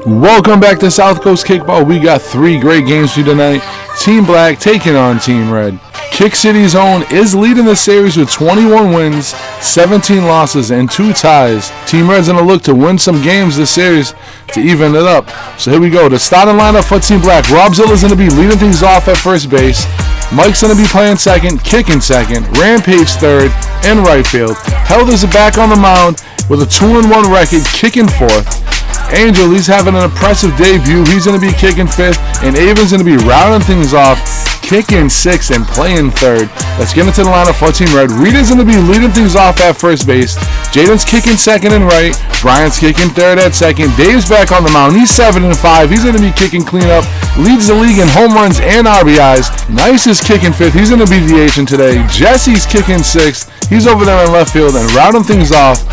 Welcome back to South Coast Kickball. We got 3 great games for you tonight. Team Black taking on Team Red. Kick City's own is leading the series with 21 wins, 17 losses, and 2 ties. Team Red's going to look to win some games this series to even it up. So here we go. The starting lineup for Team Black. Robzilla's going to be leading things off at first base. Mike's going to be playing second, kicking second. Rampage third, and right field. Helder's back on the mound with a 2-1 record, kicking fourth. Angel, he's having an impressive debut. He's going to be kicking fifth, and Aven's going to be rounding things off, kicking sixth and playing third. Let's get into the lineup for Team Red. Rita's going to be leading things off at first base. Jaden's kicking second and right. Brian's kicking third at second. Dave's back on the mound. He's 7-5. He's going to be kicking cleanup. Leads the league in home runs and RBIs. Nice is kicking fifth. He's going to be DHing today. Jesse's kicking sixth. He's over there in left field and rounding things off.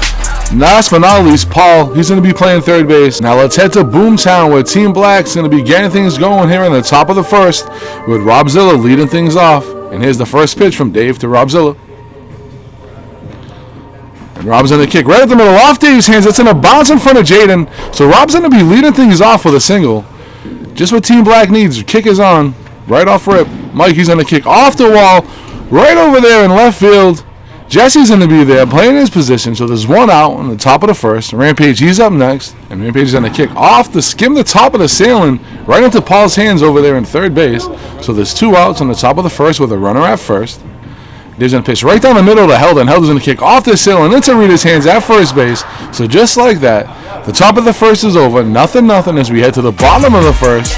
Last but not least, Paul, he's going to be playing third base. Now let's head to Boomtown, where Team Black's going to be getting things going here in the top of the first, with Robzilla leading things off. And here's the first pitch from Dave to Robzilla. And Rob's going to kick right at the middle, off Dave's hands. It's in a bounce in front of Jaden. So Rob's going to be leading things off with a single. Just what Team Black needs. Kick is on. Right off rip. Mike, he's going to kick off the wall. Right over there in left field. Jesse's going to be there playing his position, so there's 1 out on the top of the first. Rampage, he's up next, and Rampage is going to kick off to skim the top of the ceiling right into Paul's hands over there in third base. So there's 2 outs on the top of the first with a runner at first. Dave's going to pitch right down the middle to Helder, and Helder's going to kick off the ceiling into Rita's hands at first base. So just like that, the top of the first is over, nothing as we head to the bottom of the first.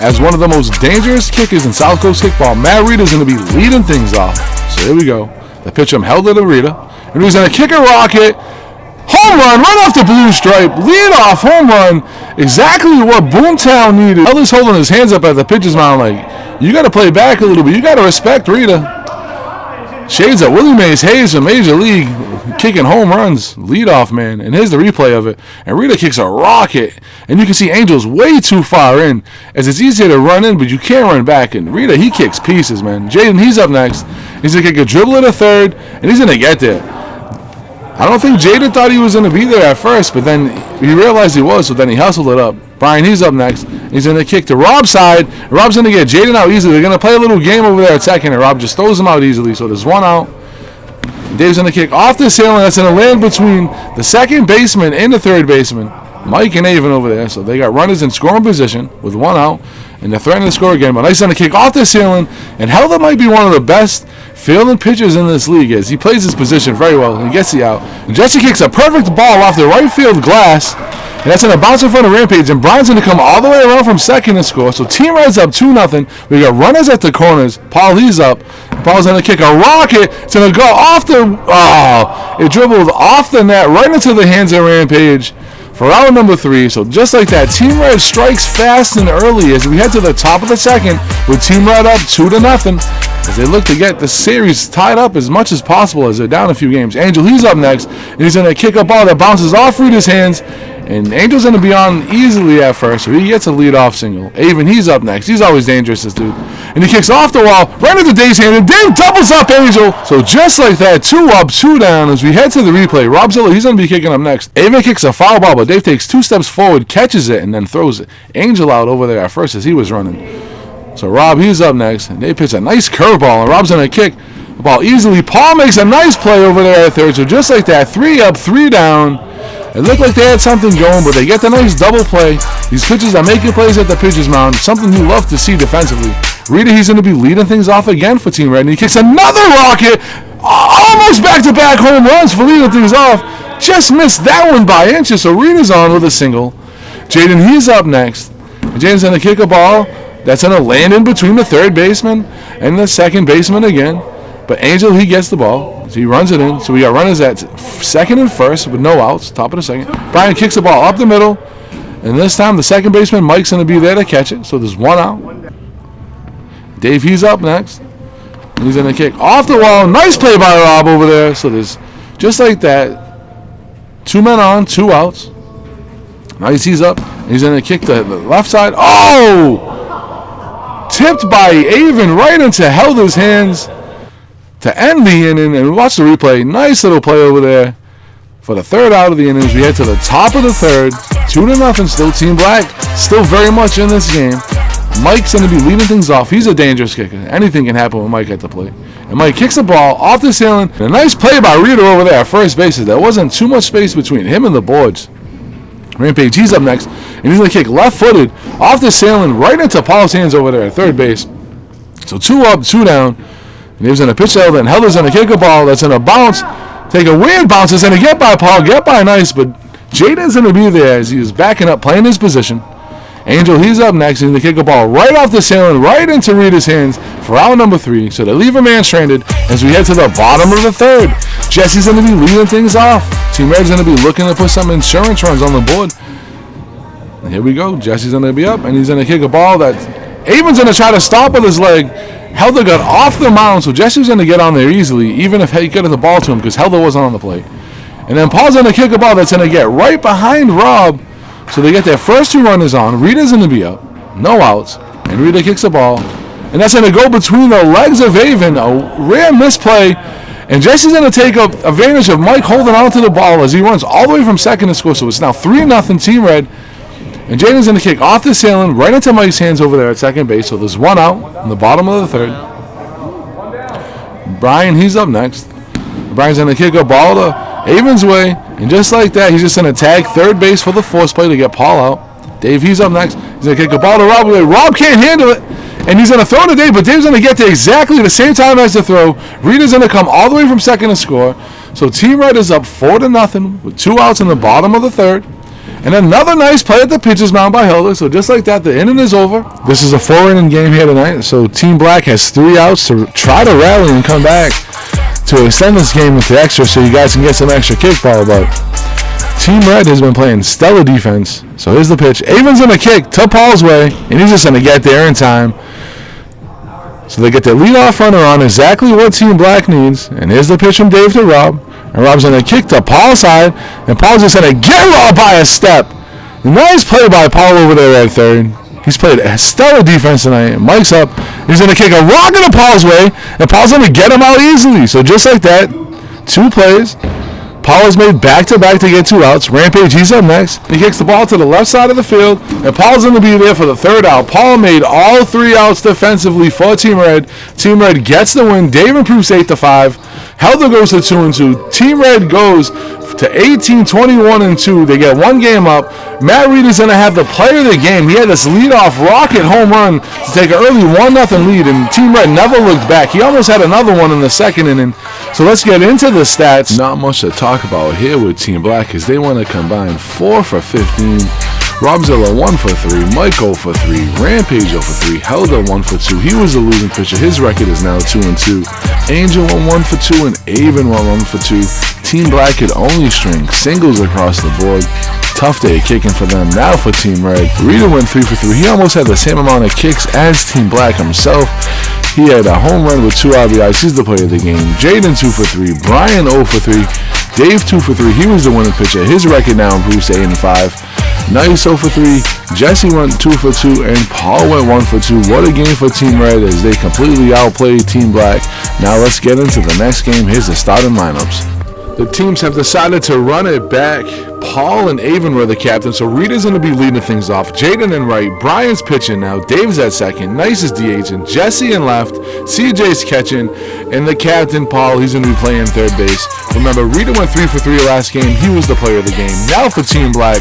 As one of the most dangerous kickers in South Coast Kickball, Matt Rita's going to be leading things off. So here we go. The pitch from Helder to Rita. And he's going to kick a rocket. Home run right off the blue stripe. Lead off home run. Exactly what Boomtown needed. Helder's holding his hands up at the pitcher's mound like, you got to play back a little bit. You got to respect Rita. Shades of Willie Mays Hayes from Major League, kicking home runs. Lead off, man. And here's the replay of it. And Rita kicks a rocket. And you can see Angel's way too far in, as it's easier to run in, but you can't run back. And Rita, he kicks pieces, man. Jaden, he's up next. He's going to kick a dribble to third, and he's going to get there. I don't think Jaden thought he was going to be there at first, but then he realized he was, so then he hustled it up. Brian, he's up next. He's going to kick to Rob's side. Rob's going to get Jaden out easily. They're going to play a little game over there at second, and Rob just throws him out easily, so there's 1 out. Dave's going to kick off the ceiling. That's going to land between the second baseman and the third baseman. Mike and Aven over there, so they got runners in scoring position with 1 out, and they're threatening to score again. But nice going to kick off the ceiling, and Helder might be one of the best fielding pitchers in this league, as he plays his position very well and he gets the out. And Jesse kicks a perfect ball off the right field glass, and that's going to bounce in front of Rampage, and Brian's going to come all the way around from second and score. So Team Red's up 2-0. We got runners at the corners. Paul, he's up. Paul's going to kick a rocket. It's going to go off it dribbled off the net right into the hands of Rampage for out number 3. So just like that, Team Red strikes fast and early as we head to the top of the second with Team Red up 2-0 as they look to get the series tied up as much as possible as they're down a few games. Angel, he's up next, and he's going to kick a ball that bounces off Rita's hands, and Angel's going to be on easily at first, so he gets a lead-off single. Aven, he's up next. He's always dangerous, this dude. And he kicks off the wall, right into Dave's hand, and Dave doubles up Angel. So just like that, 2 up, 2 down as we head to the replay. Robzilla, he's going to be kicking up next. Aven kicks a foul ball, but Dave takes 2 steps forward, catches it, and then throws it. Angel out over there at first as he was running. So Rob, he's up next, and they pitch a nice curveball, and Rob's going to kick the ball easily. Paul makes a nice play over there at third. So just like that, 3 up, 3 down. It looked like they had something going, but they get the nice double play. These pitchers are making plays at the pitcher's mound, something you love to see defensively. Rita, he's going to be leading things off again for Team Red, and he kicks another rocket, almost back-to-back home runs for leading things off. Just missed that one by inches, so Rita's on with a single. Jaden, he's up next. And Jaden's going to kick a ball that's going to land in between the third baseman and the second baseman again. But Angel, he gets the ball. So he runs it in. So we got runners at second and first with no outs, top of the second. Brian kicks the ball up the middle. And this time the second baseman, Mike's going to be there to catch it. So there's 1 out. Dave, he's up next. And he's going to kick off the wall. Nice play by Rob over there. So there's, just like that, 2 men on, 2 outs. Nice, he's up. He's going to kick the left side. Oh! Tipped by Aven right into Helder's hands to end the inning. And watch the replay. Nice little play over there. for the third out of the innings. We head to the top of the third. 2-0 still. Team Black still very much in this game. Mike's going to be leading things off. He's a dangerous kicker. Anything can happen with Mike at the plate. And Mike kicks the ball off the ceiling. A nice play by Rita over there at first base. There wasn't too much space between him and the boards. Rampage, he's up next. And he's going to kick left-footed off the ceiling right into Paul's hands over there at third base. So 2 up, 2 down. And he's going to pitch Helder. And Helder's going to kick a ball that's going to bounce. Take a weird bounce. It's going to get by Paul. Get by nice. But Jaden's going to be there as he is backing up, playing his position. Angel, he's up next. He's going to kick a ball right off the ceiling, right into Rita's hands for out number 3. So they leave a man stranded as we head to the bottom of the third. Jesse's going to be leading things off. Team Red's going to be looking to put some insurance runs on the board. And here we go. Jesse's going to be up, and he's going to kick a ball that Aven's going to try to stop with his leg. Helder got off the mound, so Jesse's going to get on there easily, even if he got the ball to him, because Helder wasn't on the plate. And then Paul's going to kick a ball that's going to get right behind Rob. So they get their first 2 runners on. Rita's going to be up. No outs. And Rita kicks the ball. And that's going to go between the legs of Aven. A rare misplay. And Jesse's going to take up advantage of Mike holding on to the ball as he runs all the way from second to score. So it's now 3-0 Team Red. And Jaden's going to kick off the ceiling right into Mike's hands over there at second base. So there's 1 out in the bottom of the third. Brian, he's up next. Brian's going to kick a ball to Aven's way, and just like that, he's just going to tag third base for the force play to get Paul out. Dave, he's up next. He's going to kick a ball to Rob. Rob can't handle it, and he's going to throw to Dave, but Dave's going to get to exactly the same time as the throw. Rita's going to come all the way from second to score. So Team Red is up 4-0 with 2 outs in the bottom of the third. And another nice play at the pitcher's mound by Helder. So just like that, the inning is over. This is a 4-inning game here tonight. So Team Black has 3 outs to try to rally and come back to extend this game into extra so you guys can get some extra kickball. But Team Red has been playing stellar defense. So here's the pitch. Aven's going to kick to Paul's way, and he's just going to get there in time. So they get their leadoff runner on, exactly what Team Black needs. And here's the pitch from Dave to Rob. And Rob's going to kick to Paul's side, and Paul's just going to get Rob by a step. Nice play by Paul over there at third. He's played a stellar defense tonight. Mike's up. He's going to kick a rocket to Paul's way, and Paul's going to get him out easily. So just like that, 2 plays. Paul has made back-to-back to get 2 outs. Rampage, he's up next. He kicks the ball to the left side of the field, and Paul's going to be there for the 3rd out. Paul made all 3 outs defensively for Team Red. Team Red gets the win. Dave improves 8-5. Helder goes to 2-2. Team Red goes to 18, 21-2. They get 1 game up. Matt Reed is going to have the player of the game. He had this leadoff rocket home run to take an early 1-0 lead, and Team Red never looked back. He almost had another one in the 2nd inning. So let's get into the stats. Not much to talk about here with Team Black because they want to combine 4 for 15. Robzilla 1 for 3, Mike 0 for 3, Rampage 0 for 3, Helder 1 for 2. He was the losing pitcher. His record is now 2-2. Angel went 1 for 2 and Aven went 1 for 2. Team Black could only string singles across the board. Tough day kicking for them. Now for Team Red, Rita went 3 for 3. He almost had the same amount of kicks as Team Black himself. He had a home run with 2 RBIs. He's the player of the game. Jaden 2 for 3, Brian 0 for 3, Dave 2 for 3. He was the winning pitcher. His record now improves to 8-5. Nice 0 for 3. Jesse went 2 for 2, and Paul went 1 for 2. What a game for Team Red as they completely outplayed Team Black. Now let's get into the next game. Here's the starting lineups. The teams have decided to run it back. Paul and Aven were the captains, so Rita's going to be leading things off. Jaden in right, Brian's pitching now, Dave's at second, Nice is DHing, Jesse in left, CJ's catching, and the captain, Paul, he's going to be playing third base. Remember, Rita went 3 for 3 last game. He was the player of the game. Now for Team Black,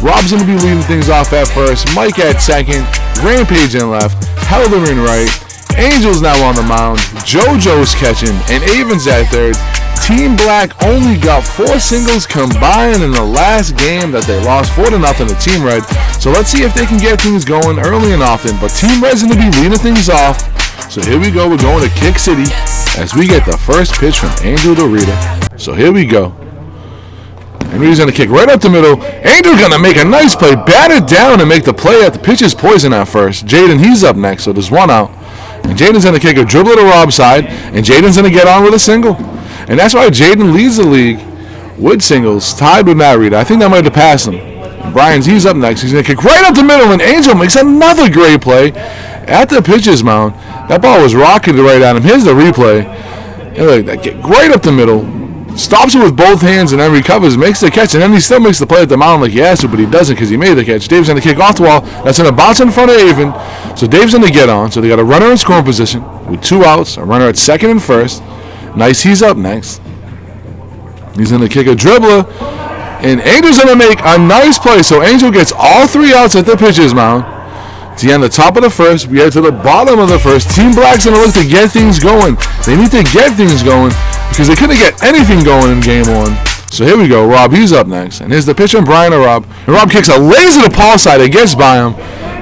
Rob's going to be leading things off at first, Mike at second, Rampage in left, Helder in right, Angel's now on the mound, JoJo's catching, and Aven's at third. Team Black only got 4 singles combined in the last game that they lost 4-0 to Team Red. So let's see if they can get things going early and often. But Team Red's going to be leading things off. So here we go. We're going to Kick City as we get the first pitch from Angel to Rita. So here we go. And Rita's going to kick right up the middle. Angel's going to make a nice play, bat it down and make the play at the pitch is poison at first. Jaden, he's up next, so there's 1 out. And Jaden's going to kick a dribble to Rob's side, and Jaden's going to get on with a single. And that's why Jaden leads the league with singles, tied with Matt Rita. I think that might have passed him. And he's up next. He's going to kick right up the middle, and Angel makes another great play at the pitcher's mound. That ball was rocketed right at him. Here's the replay. And look, that kick right up the middle. stops it with both hands and then recovers, makes the catch, and then he still makes the play at the mound like he has to, but he doesn't because he made the catch. Dave's going to kick off the wall. That's going to bounce in front of Aven. So Dave's going to get on. So they got a runner in scoring position with 2 outs, a runner at second and first. Nice, he's up next. He's going to kick a dribbler, and Angel's going to make a nice play. So Angel gets all 3 outs at the pitcher's mound. To the top of the first, we head to the bottom of the first. Team Black's going to look to get things going. They need to get things going because they couldn't get anything going in game 1. So here we go. Rob, he's up next. And here's the pitcher, Brian to Rob. And Rob kicks a laser to Paul's side. It gets by him.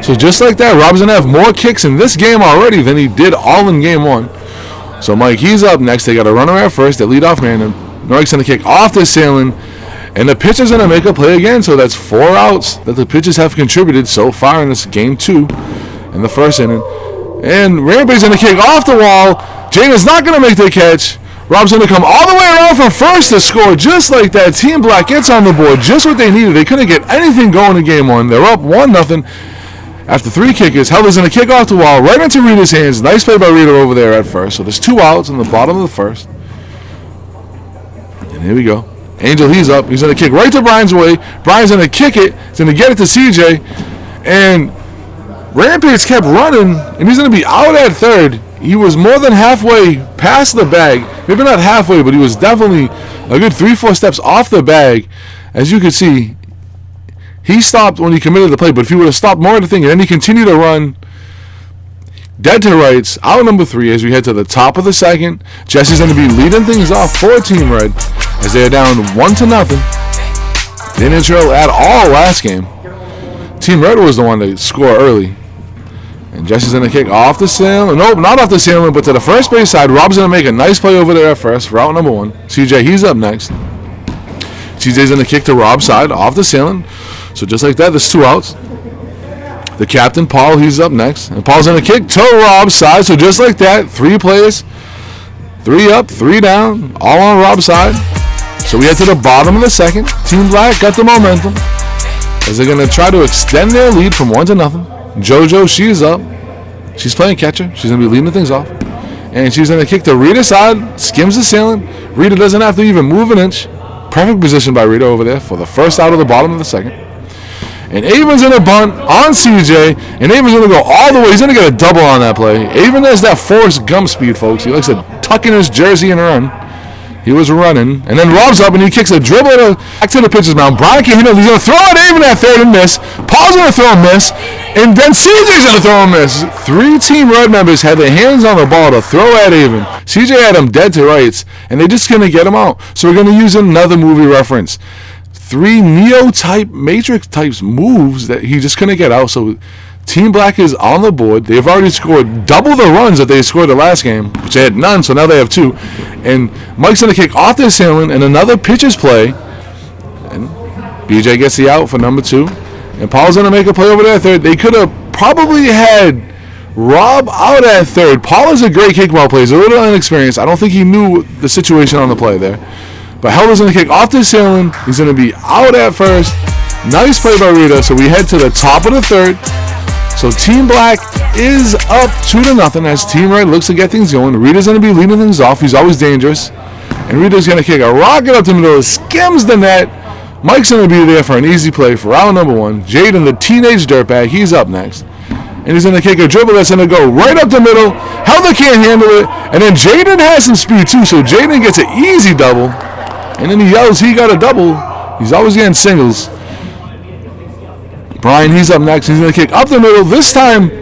So just like that, Rob's going to have more kicks in this game already than he did all in game 1. So Mike, he's up next. They got a runner at first. They lead off man. And Mike's going to kick off the ceiling. And the pitcher's going to make a play again. So that's 4 outs that the pitchers have contributed so far in this game 2 in the first inning. And Rampage going to kick off the wall. Jaden's not going to make the catch. Rob's going to come all the way around from first to score just like that. Team Black gets on the board just what they needed. They couldn't get anything going in game 1. They're up 1-0 after 3 kickers. Helder's going to kick off the wall right into Rita's hands. Nice play by Rita over there at first. So there's 2 outs in the bottom of the first. And here we go. Angel, he's up. He's going to kick right to Brian's way. Brian's going to kick it. He's going to get it to CJ. And Rampage kept running, and he's going to be out at third. He was more than halfway past the bag. Maybe not halfway, but he was definitely a good 3-4 steps off the bag. As you can see, he stopped when he committed the play, but if he would have stopped more of the thing, and then he continued to run dead to rights, out number 3 as we head to the top of the second. Jesse's going to be leading things off for Team Red as they are down 1-0. They didn't trail at all last game. Team Red was the one to score early. And Jesse's going to kick off the ceiling. Nope, not off the ceiling, but to the first base side. Rob's going to make a nice play over there at first for out number 1. CJ, he's up next. CJ's going to kick to Rob's side off the ceiling. So just like that, there's 2 outs. The captain, Paul, he's up next. And Paul's going to kick to Rob's side. So just like that, 3 players. 3 up, 3 down, all on Rob's side. So we head to the bottom of the second. Team Black got the momentum as they're going to try to extend their lead from 1-0. JoJo, she's up. She's playing catcher. She's going to be leading things off. And she's going to kick to Rita's side, skims the ceiling. Rita doesn't have to even move an inch. Perfect position by Rita over there for the first out of the bottom of the second. And Aven's going to bunt on CJ. And Aven's going to go all the way. He's going to get a double on that play. Aven has that Forrest Gump speed, folks. He likes to tuck in his jersey and run. He was running. And then Rob's up and he kicks a dribble back to the pitcher's mound. Brian can't hit him. He's going to throw at Aven at third and miss. Paul's going to throw a miss. And then CJ's going to throw a miss. 3 Team Red members had their hands on the ball to throw at Aven. CJ had him dead to rights. And they just couldn't get him out. So we're going to use another movie reference. 3 Neo-type, Matrix-type moves that he just couldn't get out. So Team Black is on the board. They've already scored double the runs that they scored the last game, which they had none, so now they have 2. And Mike's going to kick off the ceiling, and another pitcher's play. And BJ gets the out for number 2. And Paul's going to make a play over there at third. They could have probably had Rob out at third. Paul is a great kickball player. He's a little inexperienced. I don't think he knew the situation on the play there. But Helder's going to kick off the ceiling. He's going to be out at first. Nice play by Rita. So we head to the top of the third. So Team Black is up 2-0 as Team Red looks to get things going. Rita's going to be leading things off. He's always dangerous. And Rita's going to kick a rocket up the middle. Skims the net. Mike's going to be there for an easy play for round number 1. Jaden, the teenage dirtbag, he's up next. And he's going to kick a dribble that's going to go right up the middle. Helder can't handle it. And then Jaden has some speed too. So Jaden gets an easy double. And then he yells he got a double. He's always getting singles. Brian, he's up next. He's going to kick up the middle. This time,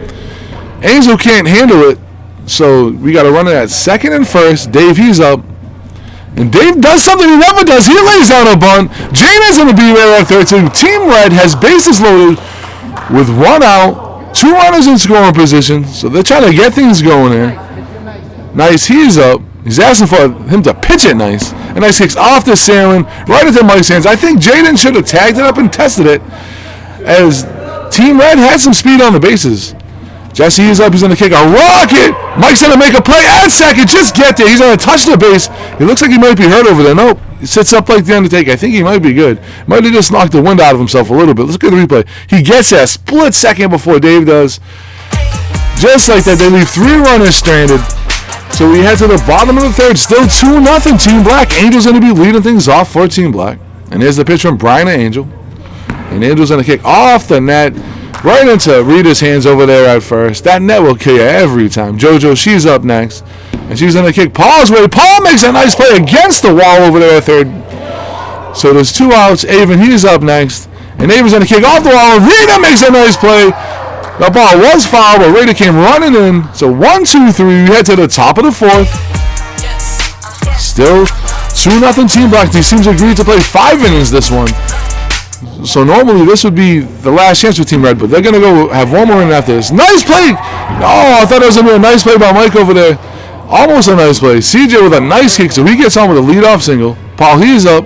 Angel can't handle it. So we got to run it at second and first. Dave, he's up. And Dave does something he never does. He lays down a bunt. Jaden's going to be there at third. So Team Red has bases loaded with 1 out, 2 runners in scoring position. So they're trying to get things going there. Nice, he's up. He's asking for him to pitch it nice. And Nice kicks off the ceiling, right into Mike's hands. I think Jaden should have tagged it up and tested it, as Team Red had some speed on the bases. Jesse is up. He's going to kick a rocket. Mike's going to make a play at second. Just get there. He's going to touch the base. He looks like he might be hurt over there. Nope. He sits up like the Undertaker. I think he might be good. Might have just knocked the wind out of himself a little bit. Let's get the replay. He gets there a split second before Dave does. Just like that, they leave 3 runners stranded. So we head to the bottom of the third. Still 2-0 Team Black. Angel's going to be leading things off for Team Black. And here's the pitch from Brian and Angel. And Angel's going to kick off the net right into Rita's hands over there at first. That net will kill you every time. JoJo, she's up next. And she's going to kick Paul's way. Paul makes a nice play against the wall over there at third. So there's 2 outs. Aven, he's up next. And Aven's going to kick off the wall. Rita makes a nice play. The ball was fouled, but Rita came running in. So 1-2-3. We head to the top of the fourth. Still 2-0 Team Black. These teams agreed to play 5 innings this one. So normally this would be the last chance for Team Red, but they're going to go have one more inning after this. Nice play! Oh, I thought it was going to be a nice play by Mike over there. Almost a nice play. CJ with a nice kick, so he gets on with a leadoff single. Paul, he's up.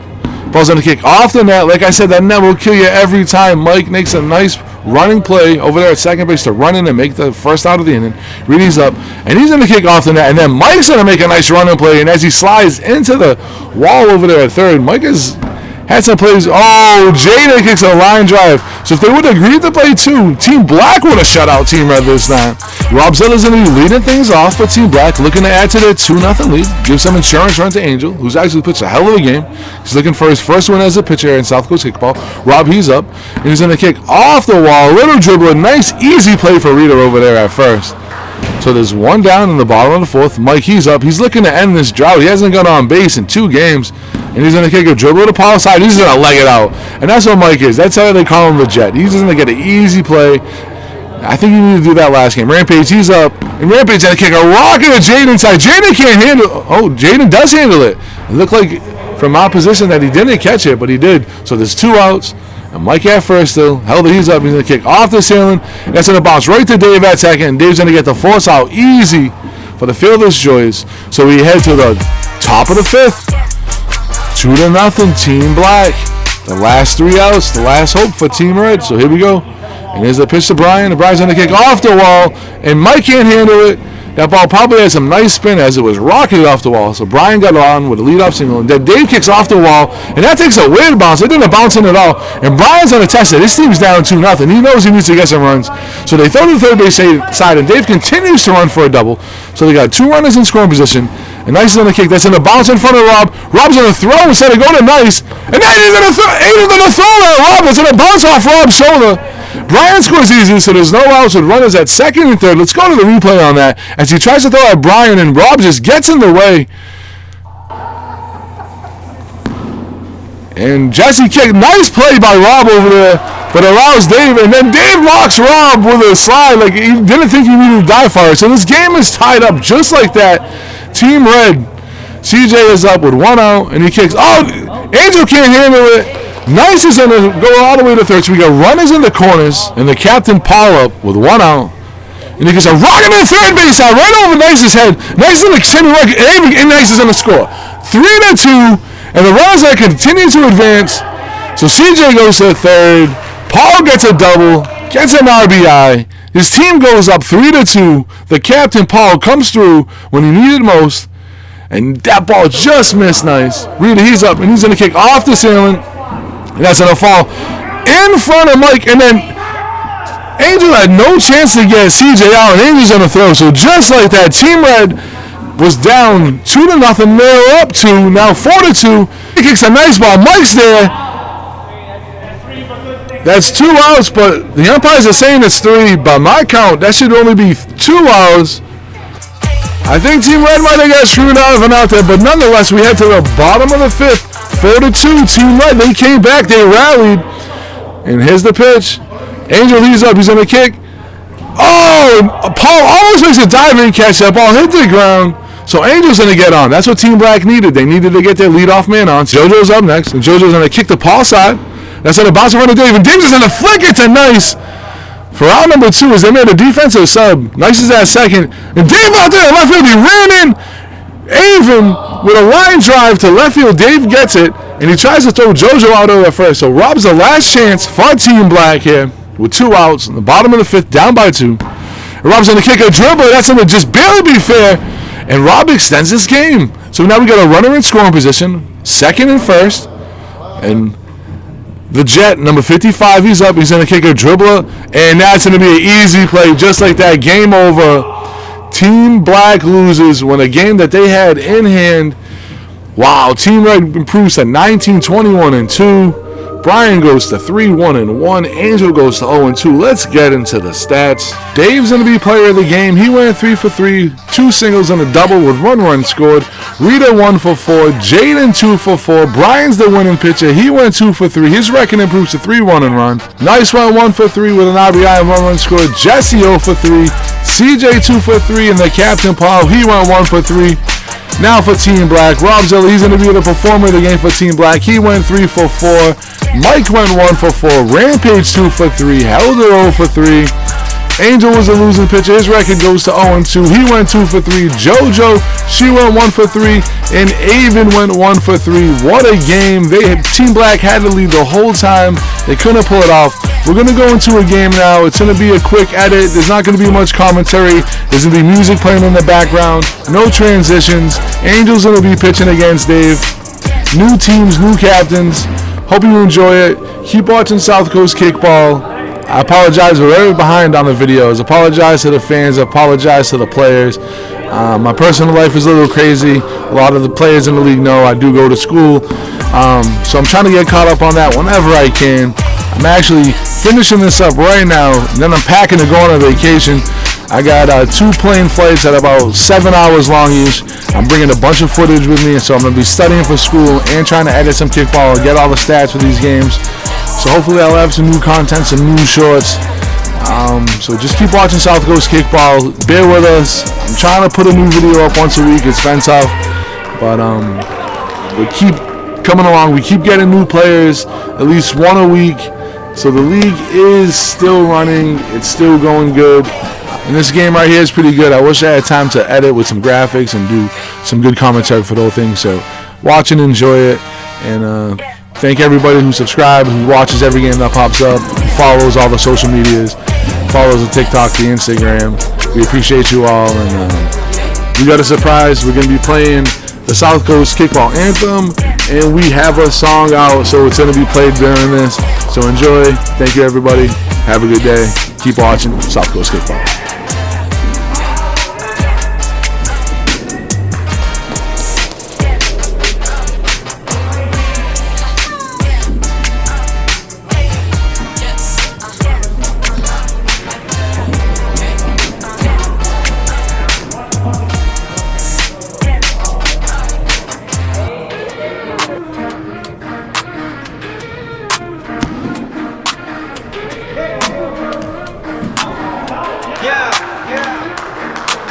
Paul's going to kick off the net. Like I said, that net will kill you every time. Mike makes a nice running play over there at second base to run in and make the first out of the inning. Reedy's up, and he's going to kick off the net. And then Mike's going to make a nice running play. And as he slides into the wall over there at third, Mike has had some plays. Oh, Jada kicks a line drive. So if they would have agreed to play 2, Team Black would have shut out Team Red this time. Rob Zilla's going to be leading things off for Team Black, looking to add to their 2-0 lead. Give some insurance run to Angel, who's actually pitched a hell of a game. He's looking for his first win as a pitcher in South Coast Kickball. Rob, he's up, and he's going to kick off the wall. Little dribbler, nice, easy play for Rita over there at first. So there's 1 down in the bottom of the fourth. Mike, he's up. He's looking to end this drought. He hasn't gone on base in 2 games. And he's going to kick a dribble to Paul's side. He's going to leg it out. And that's what Mike is. That's how they call him the Jet. He's just going to get an easy play. I think he needed to do that last game. Rampage, he's up. And Rampage going to kick a rocket to Jaden side. Jaden can't handle it. Oh, Jaden does handle it. It looked like from our position that he didn't catch it, but he did. So there's 2 outs. And Mike at first still. Held it, he's up. He's going to kick off the ceiling. That's going to bounce right to Dave at second. And Dave's going to get the force out easy for the Fielder's Joys. So we head to the top of the 5th. 2-0 Team Black. The last 3 outs. The last hope for Team Red. So here we go. And here's the pitch to Brian. And Brian's going to kick off the wall. And Mike can't handle it. That ball probably had some nice spin as it was rocketed off the wall. So Brian got on with a leadoff single. And then Dave kicks off the wall. And that takes a weird bounce. It didn't bounce in at all. And Brian's going to test it. His team's down 2-0. He knows he needs to get some runs. So they throw to the third base side. And Dave continues to run for a double. So they got 2 runners in scoring position. And Nice is going to kick. That's going to bounce in front of Rob. Rob's going to throw instead of going to Nice. And then he's going to throw at Rob. It's going to bounce off Rob's shoulder. Brian scores easy, so there's no outs with runners at second and third. Let's go to the replay on that. As he tries to throw at Brian, and Rob just gets in the way. And Jesse kicked. Nice play by Rob over there, but allows Dave. And then Dave locks Rob with a slide like he didn't think he needed to dive for it. So this game is tied up just like that. Team Red, CJ is up with 1 out, and he kicks. Oh, Angel can't handle it. Nice is going to go all the way to third. So we got runners in the corners, and the captain Paul up with 1 out. And he gets a rocket to the third base side right over Nice's head. Nice is going to extend the record, and Nice is going to score. 3-2, and the runners are continue to advance. So CJ goes to third. Paul gets a double, gets an RBI. His team goes up 3-2. The captain Paul comes through when he needed most, and that ball just missed Nice. Rita, he's up, and he's going to kick off the ceiling. And that's going to fall in front of Mike. And then Angel had no chance to get CJ out. And Angel's going to throw. So just like that, Team Red was down 2-0. They're up 2. Now 4-2. He kicks a nice ball. Mike's there. That's 2 outs. But the umpires are saying it's 3. By my count, that should only be 2 outs. I think Team Red might have got screwed out of an out there. But nonetheless, we head to the bottom of the 5th. 4-2, Team Red. They came back. They rallied. And here's the pitch. Angel, he's up. He's going to kick. Oh, Paul almost makes a diving catch. That ball hit the ground. So Angel's going to get on. That's what Team Black needed. They needed to get their leadoff man on. JoJo's up next. And JoJo's going to kick the Paul side. That's going to bounce in front of Dave. And Dave's going to flick it to Nice. For out number 2 is they made a defensive sub. Nice is at second. And Dave out there in left field. He ran in. Aven with a line drive to left field. Dave gets it, and he tries to throw JoJo out over at first. So Rob's the last chance for Team Black here with 2 outs in the bottom of the 5th, down by 2. And Rob's going to kick a dribble. That's going to just barely be fair, and Rob extends this game. So now we got a runner in scoring position, second and first, and the Jet, number 55, he's up. He's going to kick a dribbler, and that's going to be an easy play just like that. Game over. Team Black loses when a game that they had in hand. Wow, Team Red improves to 19-21-2. Brian goes to 3-1-1. Angel goes to 0-2. Let's get into the stats. Dave's going to be player of the game. He went 3 for 3, 2 singles and a double with 1 run scored. Rita 1 for 4, Jaden 2 for 4. Brian's the winning pitcher. He went 2 for 3. His record improves to 3-1-run. Nice went 1 for 3 with an RBI and 1 run scored. Jesse 0 for 3. CJ 2 for 3 and the captain Paul, he went 1 for 3. Now for Team Black, Rob Zilla, he's going to be the performer of the game for Team Black. He went 3 for 4. Mike went 1 for 4. Rampage 2 for 3. Helder 0 for 3. Angel was a losing pitcher. His record goes to 0-2. He went 2 for 3. JoJo, she went 1 for 3. And Aven went 1 for 3. What a game. Team Black had to lead the whole time. They couldn't pull it off. We're going to go into a game now. It's going to be a quick edit. There's not going to be much commentary. There's going to be music playing in the background. No transitions. Angel's going to be pitching against Dave. New teams, new captains. Hope you enjoy it. Keep watching South Coast Kickball. I apologize, we're very behind on the videos. Apologize to the fans. Apologize to the players. My personal life is a little crazy. A lot of the players in the league know I do go to school. So I'm trying to get caught up on that whenever I can. I'm actually finishing this up right now. And then I'm packing to go on a vacation. I got 2 plane flights at about 7 hours long each. I'm bringing a bunch of footage with me, so I'm going to be studying for school and trying to edit some kickball and get all the stats for these games. So hopefully I'll have some new content, some new shorts. So just keep watching South Coast Kickball. Bear with us. I'm trying to put a new video up once a week. It's been tough, but we keep coming along. We keep getting new players, at least 1 a week. So the league is still running. It's still going good. And this game right here is pretty good. I wish I had time to edit with some graphics and do some good commentary for the whole thing. So watch and enjoy it. And thank everybody who subscribes, who watches every game that pops up, follows all the social medias, follows the TikTok, the Instagram. We appreciate you all. And we got a surprise. We're going to be playing the South Coast Kickball Anthem. And we have a song out, so it's going to be played during this. So enjoy. Thank you, everybody. Have a good day. Keep watching South Coast Kickball.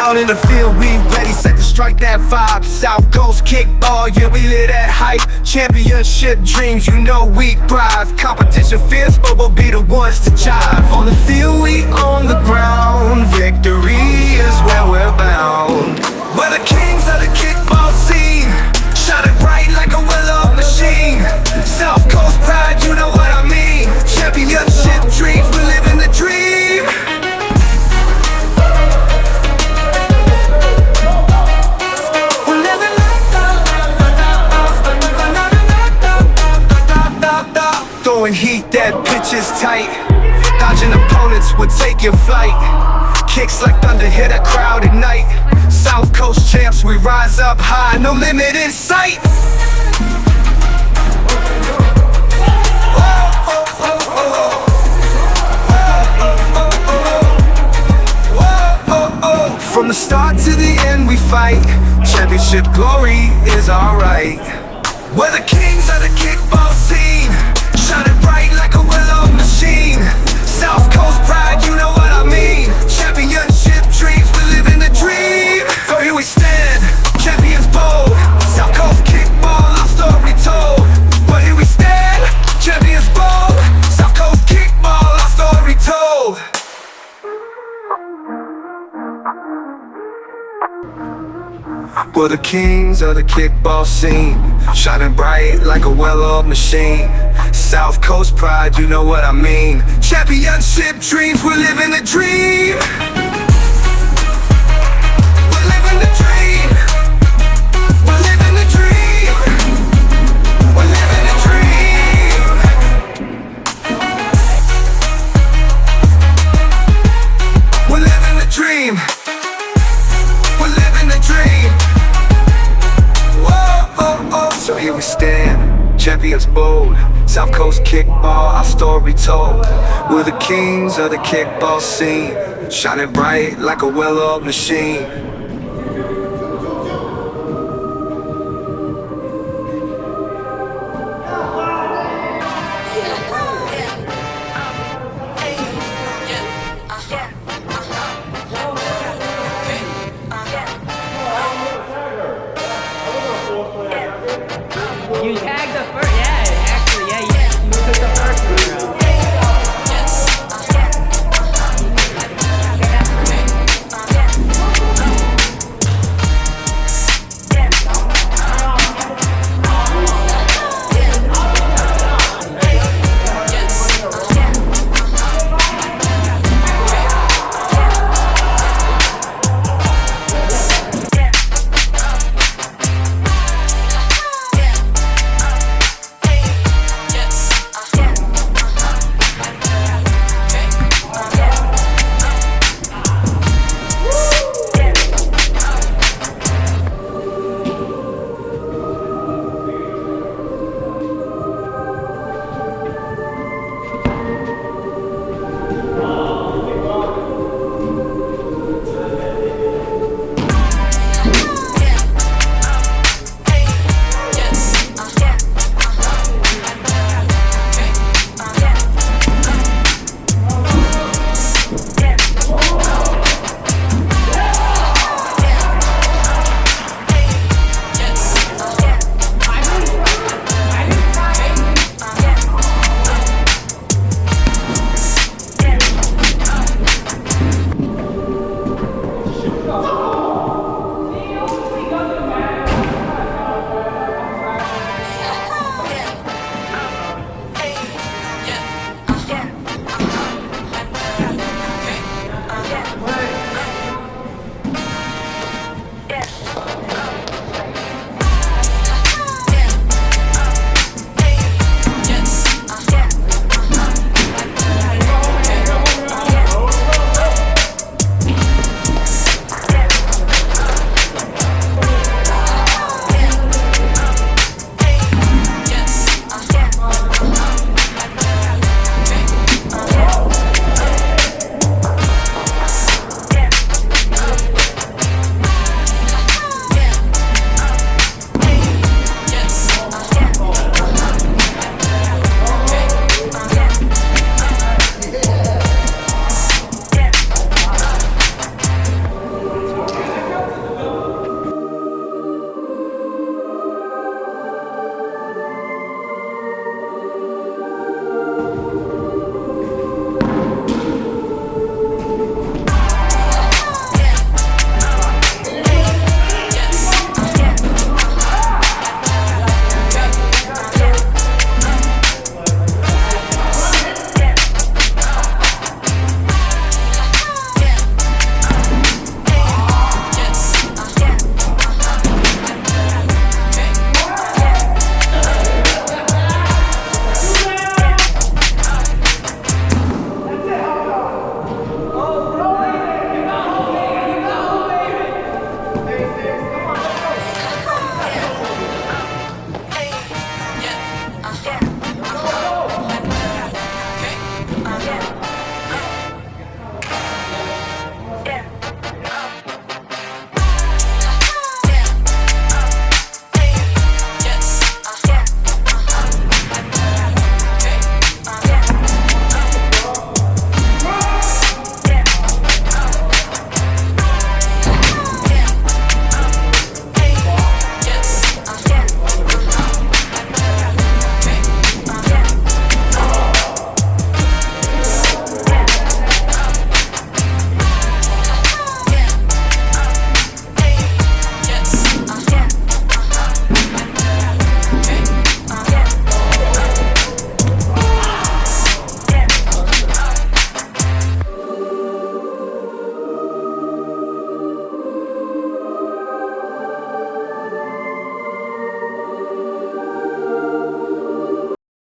Out in the field, we ready, set to strike that vibe. South Coast Kickball, yeah, we live that hype. Championship dreams, you know we thrive. Competition fierce, but we'll be the ones to jive. On the field, we on the ground. Victory is where we're bound. We're the kings of the kickball scene, shining bright like a well-oiled machine. South Coast pride, you know what I mean. Championship dreams, we're living the dream. Throwing heat, that pitch is tight. Dodging opponents would take your flight. Kicks like thunder hit a crowd at night. South Coast champs, we rise up high, no limit in sight. From the start to the end we fight. Championship glory is alright. We're the kings of the kickball scene, shining bright like a well-oiled machine. South Coast pride, you know what I mean. Championship dreams, we live in the dream. So here we stand, champions bold. South Coast Kickball, our story told. But here we stand, champions bold. South Coast Kickball, our story told. We're the kings of the kickball scene, shining bright like a well-oiled machine. South Coast pride, you know what I mean. Championship dreams, we're living the dream. We're living the dream. We're living the dream. We're living the dream. We're living the dream. kickball, our story told. We're the kings of the kickball scene, shining bright like a well-oiled machine.